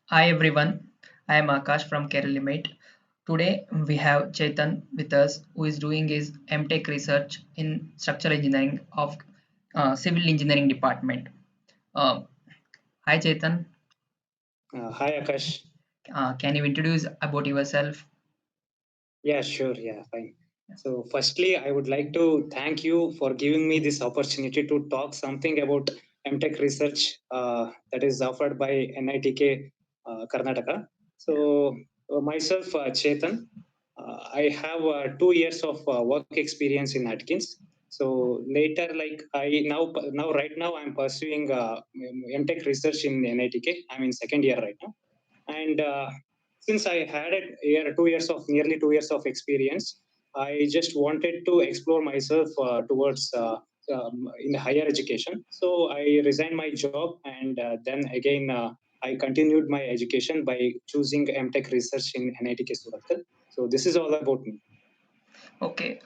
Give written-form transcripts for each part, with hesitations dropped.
Hi everyone, I am Akash from Kerala. Today we have Chetan with us who is doing his MTech research in structural engineering of civil engineering department. Uh, Hi Chetan, Hi Akash. can you introduce about yourself? Yeah, sure. Yeah, fine. So, firstly, I would like to thank you for giving me this opportunity to talk something about MTech research that is offered by NITK Karnataka. So, myself, Chetan, I have 2 years of work experience in Atkins. So later, like I now right now, I'm pursuing MTech research in NITK. I'm in second year right now, and since I had a year, 2 years of nearly 2 years of experience, I just wanted to explore myself towards in higher education. So I resigned my job, and then again I continued my education by choosing MTech research in NITK Surathkal. So this is all about me. Okay,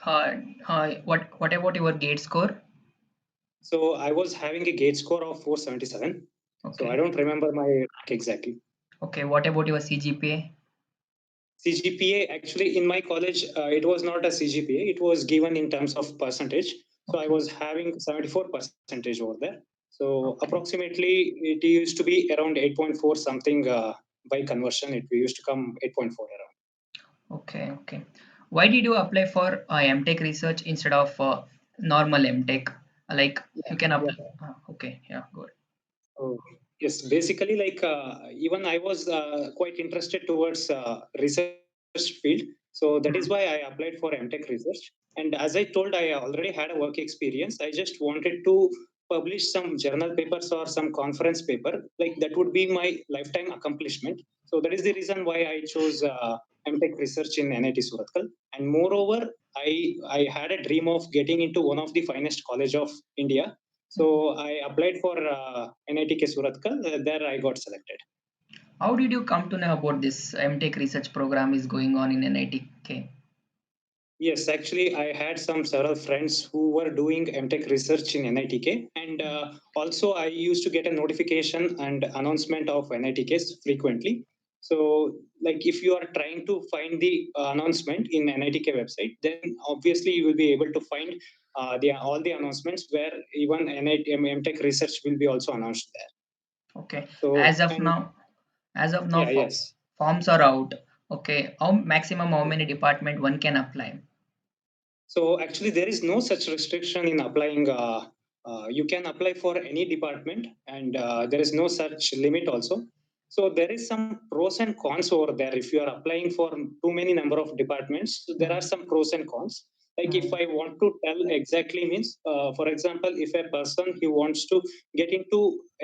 what about your gate score? So I was having a gate score of 477. So I Okay, don't remember my rank exactly. okay, what about your CGPA? CGPA, actually, in my college, it was not a CGPA. It was given in terms of percentage. So I Okay, was having 74 percentage over there. So okay, approximately, it used to be around 8.4 something by conversion. It used to come 8.4 around. okay. Why did you apply for MTech research instead of normal MTech? Like Yeah, you can yeah. apply. Okay, yeah, good. Oh, yes, basically, like even I was quite interested towards research field, so that is why I applied for MTech research. And as I told, I already had a work experience. I just wanted to publish some journal papers or some conference paper. Like that would be my lifetime accomplishment. So that is the reason why I chose MTech research in NIT Surathkal. And moreover, I had a dream of getting into one of the finest college of India, so I applied for NITK Surathkal. There I got selected. How did you come to know about this MTech research program is going on in NITK? Yes, actually, I had some several friends who were doing MTech research in NITK, and also I used to get a notification and announcement of NITKs frequently. So, like if you are trying to find the announcement in NITK website, then obviously you will be able to find the all the announcements where even NIT, MTech research will be also announced there. Okay. So, As of and now, as of now, yeah, yes. forms are out. Okay. How many department one can apply? So actually, there is no such restriction in applying. You can apply for any department, and there is no such limit also. So there is some pros and cons over there. If you are applying for too many number of departments, so there are Mm, some pros and cons. Like if mm, I want to tell exactly means, for example, if a person he wants to get into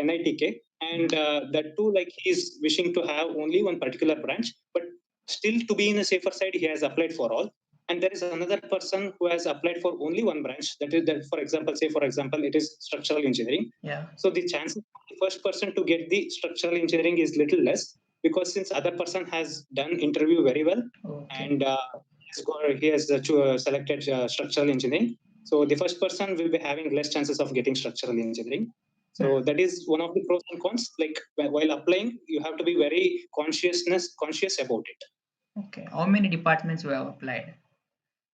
NITK, and mm. that too like he is wishing to have only one particular branch, but still to be in a safer side, he has applied for all, and there is another person who has applied for only one branch, that is that, for example, say for example it is structural engineering. Yeah. So the chances of the first person to get the structural engineering is little less, because since other person has done interview very well, Okay. and he has selected structural engineering, so the first person will be having less chances of getting structural engineering. So Mm, that is one of the pros and cons. Like while applying, you have to be very conscious about it. okay. How many departments you have applied?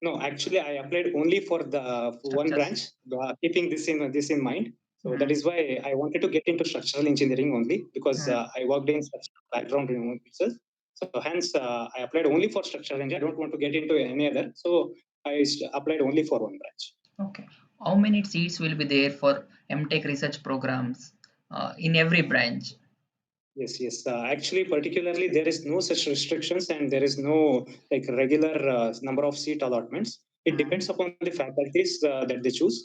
No, actually, I applied only for one Structures. branch, keeping this in mind. So that Mm, is why I wanted to get into structural engineering only, because mm. I worked in such background in itself. So hence, I applied only for structural engineering. I don't want to get into any other. So applied only for one branch. Okay. How many seats will be there for MTech research programs in every branch? Yes, yes. Actually, particularly, there is no such restrictions, and there is no like regular number of seat allotments. It Mm, depends upon the faculties that they choose.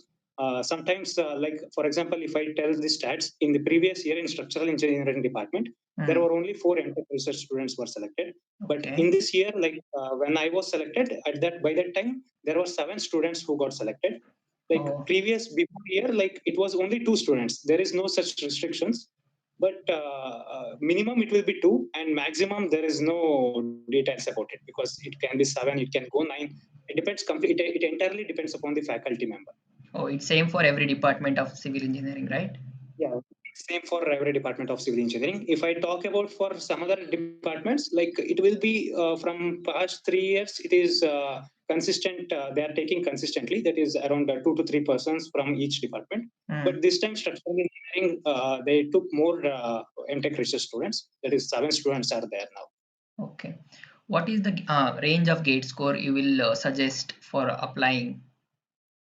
Sometimes, like for example, if I tell the stats, in the previous year in structural engineering department, there mm. were only four MTech research students were selected. But in Okay. this year, like when I was selected, at that by that time, there were seven students who got selected. Like Oh, previous before year, like it was only two students. There is no such restrictions, but minimum it will be two, and maximum there is no details about it, because it can be seven, it can go nine. It depends complete. It entirely depends upon the faculty member. oh, it's same for every department of civil engineering, right? Yeah, same for every department of civil engineering. If I talk about for some other departments, like it will be from past 3 years, it is consistent. They are taking consistently. That is around 2 to 3 persons from each department. But this time, structural engineering, they took more MTech research students. That is, 7 students are there now. Okay. What is the range of gate score you will suggest for applying?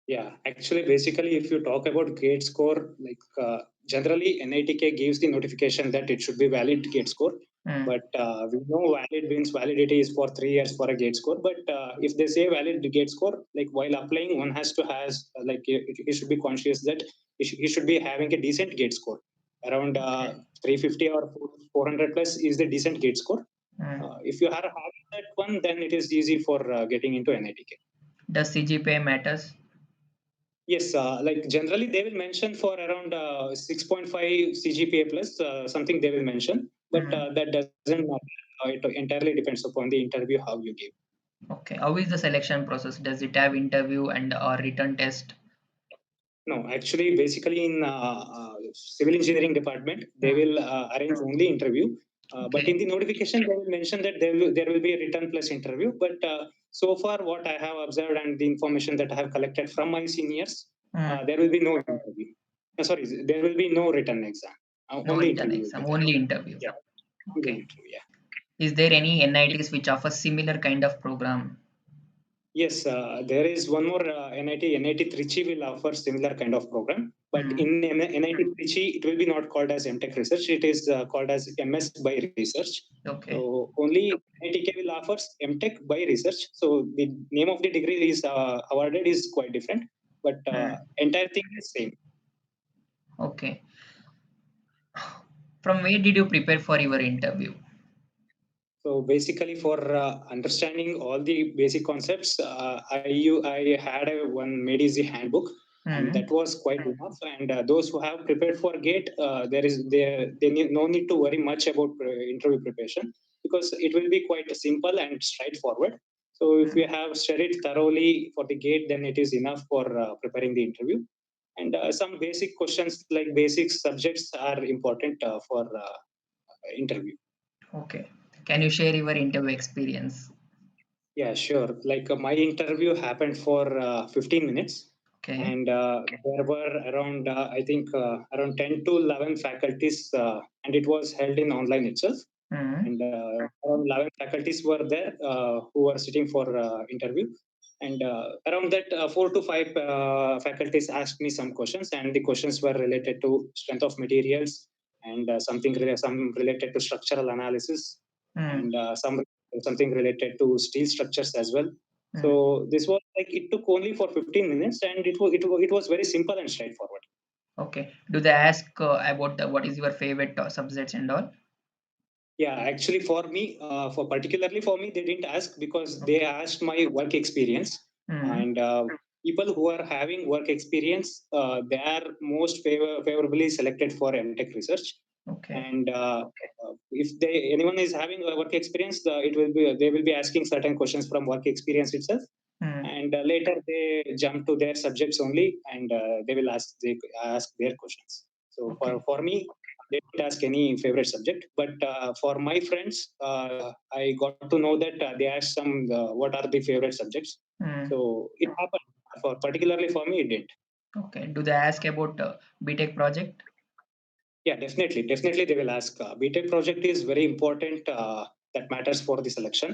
Yeah, actually, basically, if you talk about gate score, like generally NITK gives the notification that it should be valid gate score. But we know valid means validity is for 3 years for a gate score. But if they say valid gate score, like while applying, one has to has like he should be conscious that he should be having a decent gate score. Around Okay. 350 or 400 plus is the decent gate score. Mm. If you are having that one, then it is easy for getting into NITK. Does CGPA matters? Yes, like generally they will mention for around 6.5 CGPA plus something they will mention, but that doesn't matter. It entirely depends upon the interview how you give. Okay. How is the selection process? Does it have interview and or written test? No, actually, basically in civil engineering department, they will arrange only interview. But in Okay. the notification, they will mention that there will be a written plus interview. But so far, what I have observed and the information that I have collected from my seniors, Mm. there will be no interview. Sorry, there will be no written exam. No Only written interview will be exam, there. only interview. Yeah, only Okay. interview. Yeah. Is there any NITs which offer similar kind of program? Yes, there is one more NIT Trichy will offer similar kind of program, but Mm. in NIT Trichy it will be not called as MTech research. It is called as MS by research. Okay. So only NITK will offers MTech by research. So the name of the degree is awarded is quite different, but Mm. entire thing is same. Okay. From where did you prepare for your interview? So basically, for understanding all the basic concepts, I had one made easy handbook, and Mm. that was quite enough. And those who have prepared for GATE, they need no need to worry much about interview preparation because it will be quite simple and straightforward. So if Mm. you have studied thoroughly for the GATE, then it is enough for preparing the interview. And some basic questions like basic subjects are important for interview. Okay. Can you share your interview experience? Yeah, sure. Like my interview happened for 15 minutes, Okay. and there were around, I think, around 10 to 11 faculties, and it was held in online itself. Mm. And around 11 faculties were there who were sitting for interview. And around that, 4 to 5 faculties asked me some questions, and the questions were related to strength of materials and some related to structural analysis Mm. and something related to steel structures as well. Mm. So this was like it took only for 15 minutes, and it was very simple and straightforward. Okay. Do they ask about what is your favorite subjects and all? Yeah, actually, for me, for particularly for me, they didn't ask because they Okay. asked my work experience, Mm. and people who are having work experience, they are most favorably selected for MTech research. Okay. And if they anyone is having a work experience, it will be they will be asking certain questions from work experience itself, Mm. and later they jump to their subjects only, and they ask their questions. So Okay. for me, they didn't ask any favorite subject, but for my friends, I got to know that they asked some what are the favorite subjects. Mm. So it happened. For particularly for me, it didn't. Okay. Do they ask about BTech project? Yeah, definitely they will ask. BTech project is very important. That matters for the selection,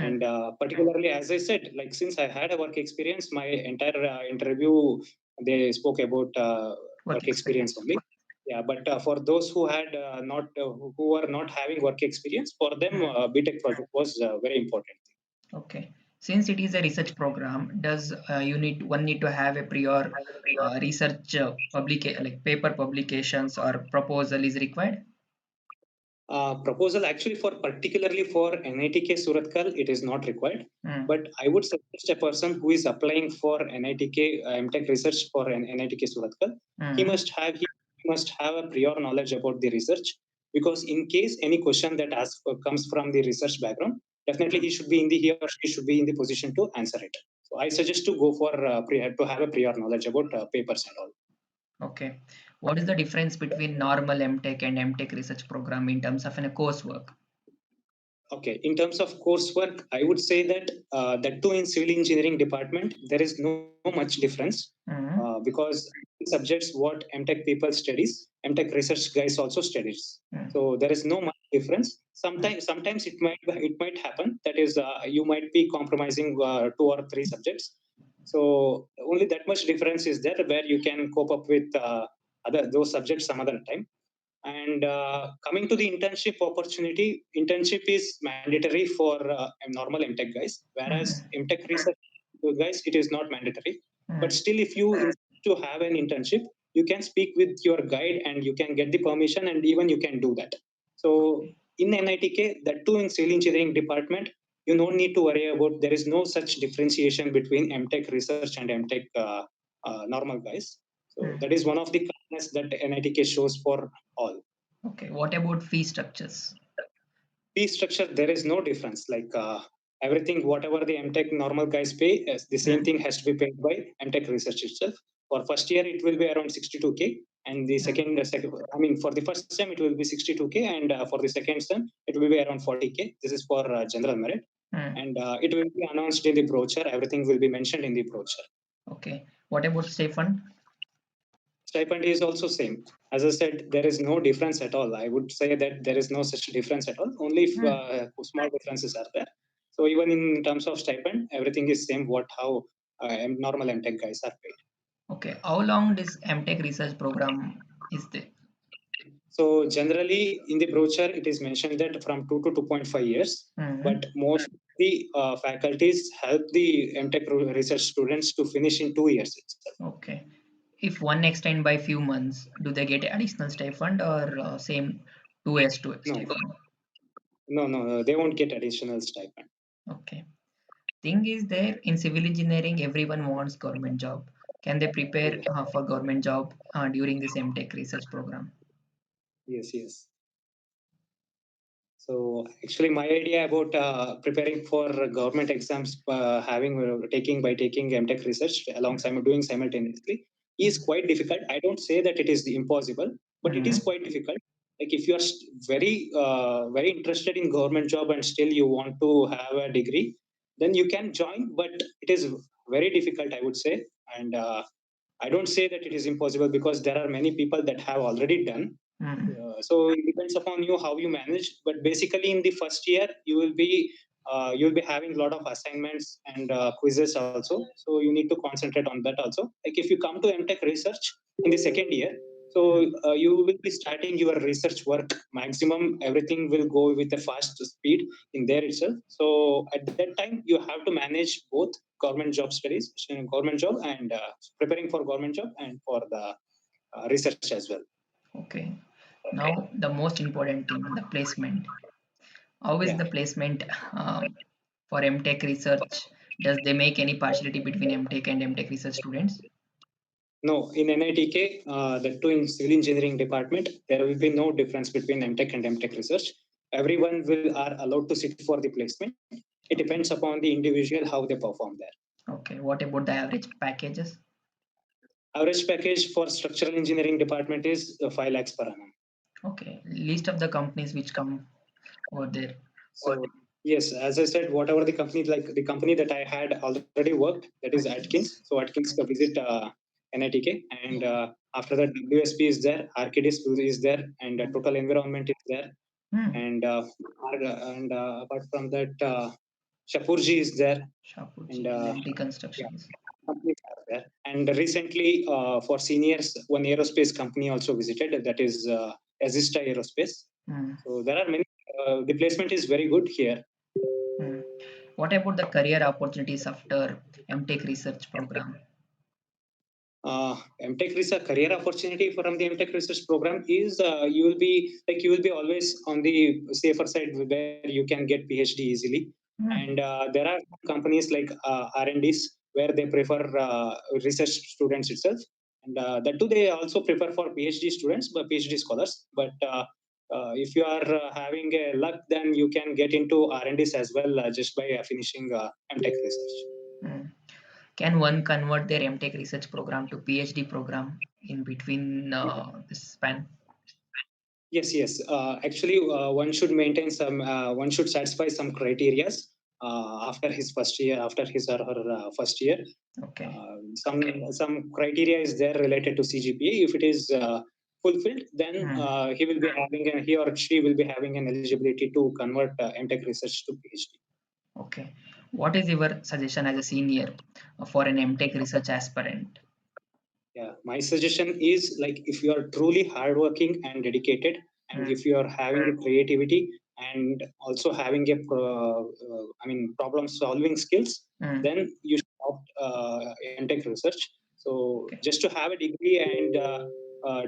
and Mm. particularly as I said, like since I had a work experience, my entire interview they spoke about Work work experience experience. only. Yeah, but for those who had not who are not having work experience, for them Mm. BTech project was very important. Okay. Since it is a research program, does you need one need to have a prior research like paper publications or proposal is required? Proposal actually for particularly for NITK Surathkal, it is not required. Mm. But I would suggest a person who is applying for NITK MTech research for an NITK Surathkal, Mm. he must have a prior knowledge about the research because in case any question that comes from the research background, definitely he or she should be in the position to answer it. So I suggest to go for to have a prior knowledge about papers and all. Okay. What is the difference between normal MTech and MTech research program in terms of a coursework? Okay, in terms of coursework, I would say that that too in civil engineering department there is no much difference Mm-hmm. because subjects what MTech people studies, MTech research guys also studies. Mm-hmm. So there is no much difference. Sometimes it might happen that is you might be compromising two or three subjects. So only that much difference is there where you can cope up with other those subjects some other time. And coming to the internship opportunity, internship is mandatory for normal MTech guys, whereas Mm-hmm. MTech research guys, it is not mandatory. But still, if you insist to have an internship, you can speak with your guide and you can get the permission, and even you can do that. So in NITK, that too in civil engineering department, you don't need to worry about. There is no such differentiation between MTech research and MTech normal guys. So that Mm-hmm. is one of the kindness that NITK shows for all. Okay, what about fee structures? Fee structure, there is no difference. Like everything, whatever the MTech normal guys pay, the same Mm-hmm. thing has to be paid by MTech research itself. For first year, it will be around 62K, and the I mean, for the first sem, it will be 62K, and for the second sem, it will be around 40K. This is for general merit, Mm-hmm. and it will be announced in the brochure. Everything will be mentioned in the brochure. Okay, what about stipend? Stipend is also same. As I said, there is no difference at all. I would say that there is no such difference at all. Only if small differences are there. So even in terms of stipend, everything is same. What how normal MTech guys are paid. Okay, how long this MTech research program is there? So generally in the brochure, it is mentioned that from 2 to 2.5 years. Mm-hmm. But most of the faculties help the MTech research students to finish in 2 years itself. Okay. If one extend by few months, do they get additional stipend or same 2s to No, stipend? no, they won't get additional stipend. Okay. Thing is there in civil engineering, everyone wants government job. Can they prepare Yes, for government job during this MTech research program? yes. So actually, my idea about preparing for government exams, taking MTech research alongside doing simultaneously is quite difficult. I don't say that it is impossible, but it is Mm-hmm. quite difficult. Like if you are very interested in government job and still you want to have a degree, then you can join. But it is very difficult, I would say, and I don't say that it is impossible because there are many people that have already done. Mm-hmm. So it depends upon you how you manage. But basically, in the first year, you'll be having a lot of assignments and quizzes also. So you need to concentrate on that also. Like if you come to MTech research in the second year, so you will be starting your research work. Maximum everything will go with a fast speed in there itself. So at that time, you have to manage both government job studies, government job, and preparing for government job and for the research as well. Okay. Now the most important thing, the placement. How is Yeah. the placement for MTech research? Does they make any partiality between MTech and MTech research students? No, in NITK, the two in civil engineering department, there will be no difference between MTech and MTech research. Everyone will are allowed to sit for the placement. It Okay. depends upon the individual how they perform there. Okay. What about the average packages? Average package for structural engineering department is 5 lakhs per annum. Okay. List of the companies which come over there. So yes, as I said, whatever the company, like the company that I had already worked, that is Atkins. Atkins. So Atkins ka visit NITK, and Yeah. after that WSP is there, Archidis is there, and Total Environment is there, Hmm. and apart from that, Shapurji is there, and Shapurji, L&T yeah, Constructions. companies are there. And recently, for seniors, one aerospace company also visited. That is Azista Aerospace. Hmm. So there are many. The placement is very good here. Hmm. What about the career opportunities after MTech research program? MTech research career opportunity from the MTech research program is you will be always on the safer side where you can get PhD easily, and Hmm. there are companies like R&Ds where they prefer research students itself, and that too they also prefer for PhD students, but PhD scholars. But if you are having a luck, then you can get into R&Ds as well just by finishing MTech research. Hmm. Can one convert their MTech research program to PhD program in between this span? Yes, yes. Actually, one should maintain some. One should satisfy some criterias after his first year, after his or her first year. Okay. Some criteria is there related to CGPA. If it is fulfilled, then he will be having, he or she will be having an eligibility to convert MTech research to PhD. Okay. What is your suggestion as a senior for an MTech research aspirant? Yeah, my suggestion is like if you are truly hardworking and dedicated, and if you are having a creativity and also having a problem solving skills, then you should opt MTech research. So Okay. just to have a degree and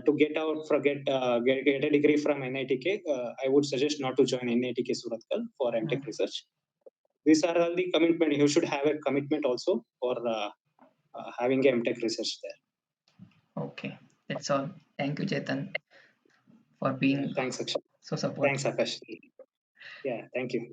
to get a degree from NITK, I would suggest not to join NITK Surathkal for MTech research. These are all the commitment. You should have a commitment also for having a MTech research there. Okay. That's all. Thank you, Chetan, for Yeah, being thanks, Akshay. so supportive. Thanks, Akash. Yeah, thank you.